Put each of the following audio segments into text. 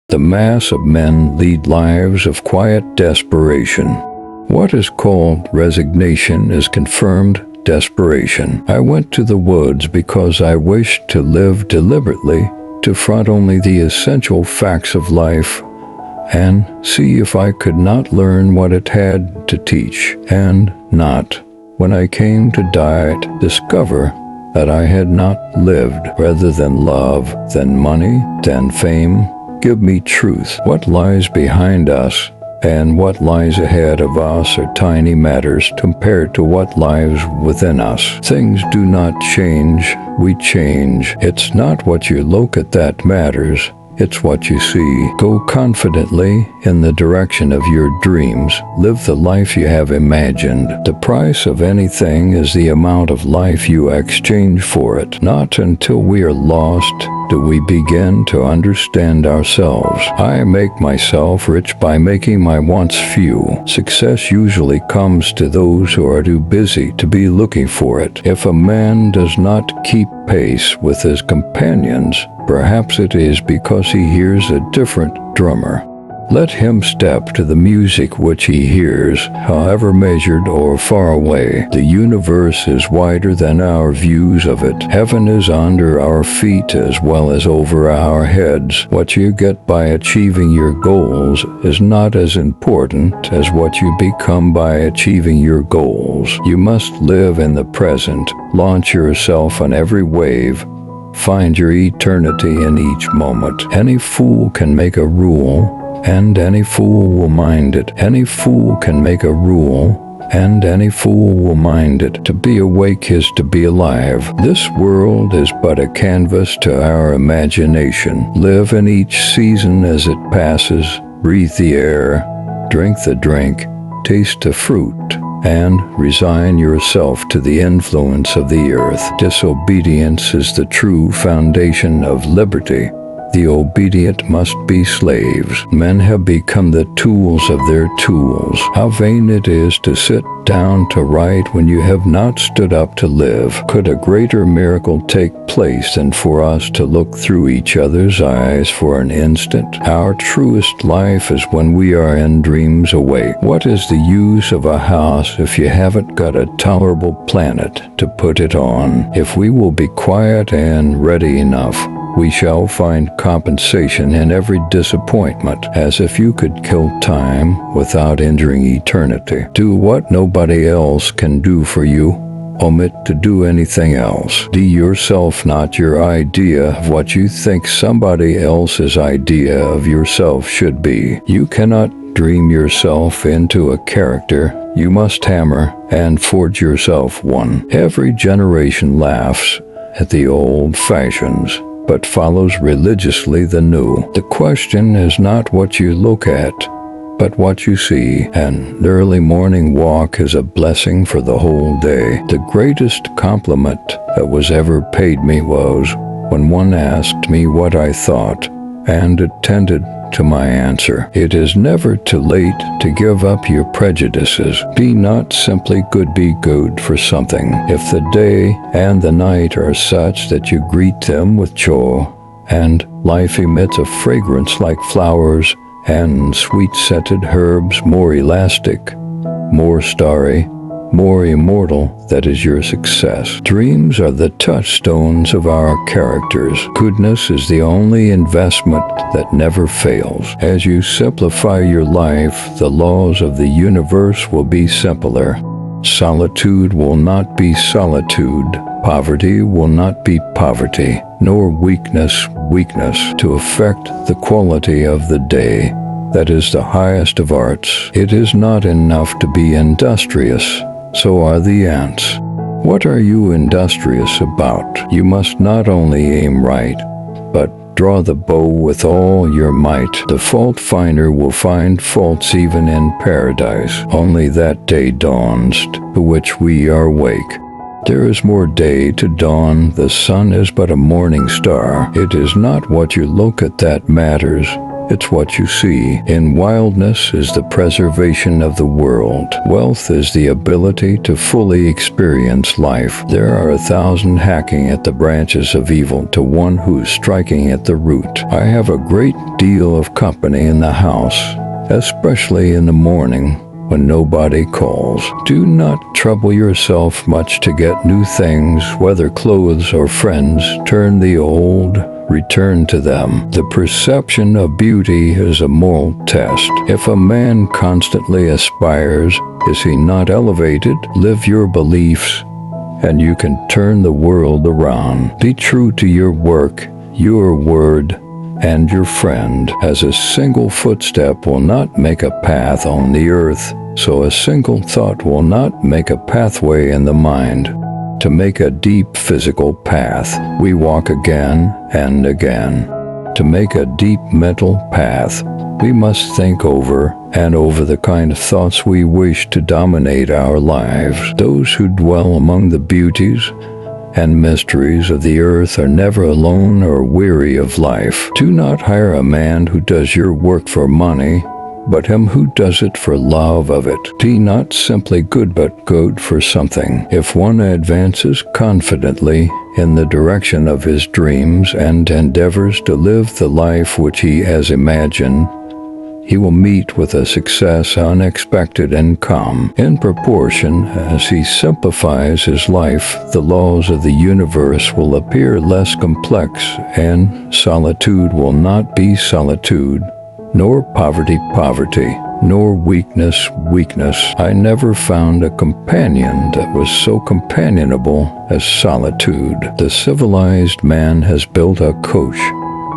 The mass of men lead lives of quiet desperation. What is called resignation is confirmed desperation. I went to the woods because I wished to live deliberately, to front only the essential facts of life, and see if I could not learn what it had to teach, and not, when I came to diet, discover that I had not lived. Rather than love, than money, than fame, give me truth. What lies behind us and what lies ahead of us are tiny matters compared to what lies within us. Things do not change, we change. It's not what you look at that matters, it's what you see. Go confidently in the direction of your dreams. Live the life you have imagined. The price of anything is the amount of life you exchange for it. Not until we are lost do we begin to understand ourselves. I make myself rich by making my wants few. Success usually comes to those who are too busy to be looking for it. If a man does not keep pace with his companions, perhaps it is because he hears a different drummer. Let him step to the music which he hears, however measured or far away. The universe is wider than our views of it. Heaven is under our feet as well as over our heads. What you get by achieving your goals is not as important as what you become by achieving your goals. You must live in the present, launch yourself on every wave, find your eternity in each moment. Any fool can make a rule, and any fool will mind it. Any fool can make a rule, and any fool will mind it. To be awake is to be alive. This world is but a canvas to our imagination. Live in each season as it passes. Breathe the air, drink the drink, taste the fruit, and resign yourself to the influence of the earth. Disobedience is the true foundation of liberty. The obedient must be slaves. Men have become the tools of their tools. How vain it is to sit down to write when you have not stood up to live. Could a greater miracle take place than for us to look through each other's eyes for an instant? Our truest life is when we are in dreams awake. What is the use of a house if you haven't got a tolerable planet to put it on? If we will be quiet and ready enough, we shall find compensation in every disappointment, as if you could kill time without injuring eternity. Do what nobody else can do for you. Omit to do anything else. Be yourself, not your idea of what you think somebody else's idea of yourself should be. You cannot dream yourself into a character. You must hammer and forge yourself one. Every generation laughs at the old fashions, but follows religiously the new. The question is not what you look at, but what you see. An early morning walk is a blessing for the whole day. The greatest compliment that was ever paid me was when one asked me what I thought, and attended to my answer. It is never too late to give up your prejudices. Be not simply good, be good for something. If the day and the night are such that you greet them with joy, and life emits a fragrance like flowers and sweet-scented herbs, more elastic, more starry, more immortal, that is your success. Dreams are the touchstones of our characters. Goodness is the only investment that never fails. As you simplify your life, the laws of the universe will be simpler. Solitude will not be solitude. Poverty will not be poverty, nor weakness weakness. To affect the quality of the day, that is the highest of arts. It is not enough to be industrious. So are the ants. What are you industrious about? You must not only aim right, but draw the bow with all your might. The fault finder will find faults even in paradise. Only that day dawns to which we are awake. There is more day to dawn. The sun is but a morning star. It is not what you look at that matters. it's what you see. In wildness is the preservation of the world. Wealth is the ability to fully experience life. There are 1,000 hacking at the branches of evil to one who is striking at the root. I have a great deal of company in the house, especially in the morning when nobody calls. Do not trouble yourself much to get new things, whether clothes or friends. Turn the old, return to them. The perception of beauty is a moral test. If a man constantly aspires, is he not elevated? Live your beliefs, and you can turn the world around. Be true to your work, your word, and your friend. As a single footstep will not make a path on the earth, so a single thought will not make a pathway in the mind. To make a deep physical path, we walk again and again. To make a deep mental path, we must think over and over the kind of thoughts we wish to dominate our lives. Those who dwell among the beauties and mysteries of the earth are never alone or weary of life. Do not hire a man who does your work for money, but him who does it for love of it. Be not simply good, but good for something. If one advances confidently in the direction of his dreams and endeavors to live the life which he has imagined, he will meet with a success unexpected and calm. In proportion as he simplifies his life, the laws of the universe will appear less complex, and solitude will not be solitude, nor poverty poverty, nor weakness weakness. I never found a companion that was so companionable as solitude. The civilized man has built a coach,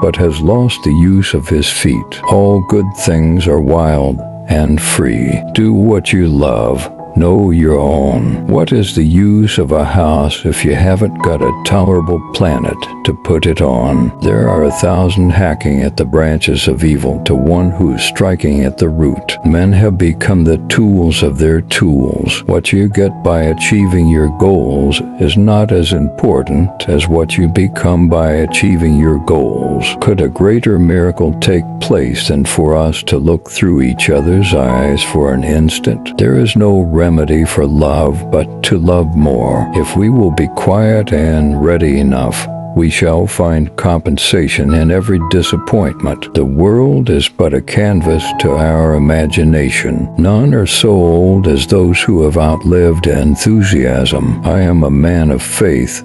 but has lost the use of his feet. All good things are wild and free. Do what you love. Know your own. What is the use of a house if you haven't got a tolerable planet to put it on? There are 1,000 hacking at the branches of evil to one who is striking at the root. Men have become the tools of their tools. What you get by achieving your goals is not as important as what you become by achieving your goals. Could a greater miracle take place than for us to look through each other's eyes for an instant? There is no remedy for love but to love more. If we will be quiet and ready enough, we shall find compensation in every disappointment. The world is but a canvas to our imagination. None are so old as those who have outlived enthusiasm. I am a man of faith,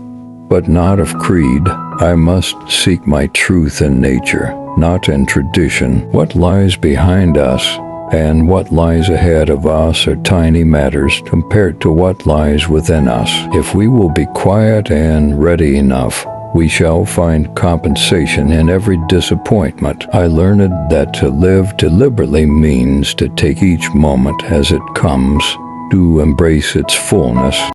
but not of creed. I must seek my truth in nature, not in tradition. What lies behind us and what lies ahead of us are tiny matters compared to what lies within us. If we will be quiet and ready enough, we shall find compensation in every disappointment. I learned that to live deliberately means to take each moment as it comes, to embrace its fullness.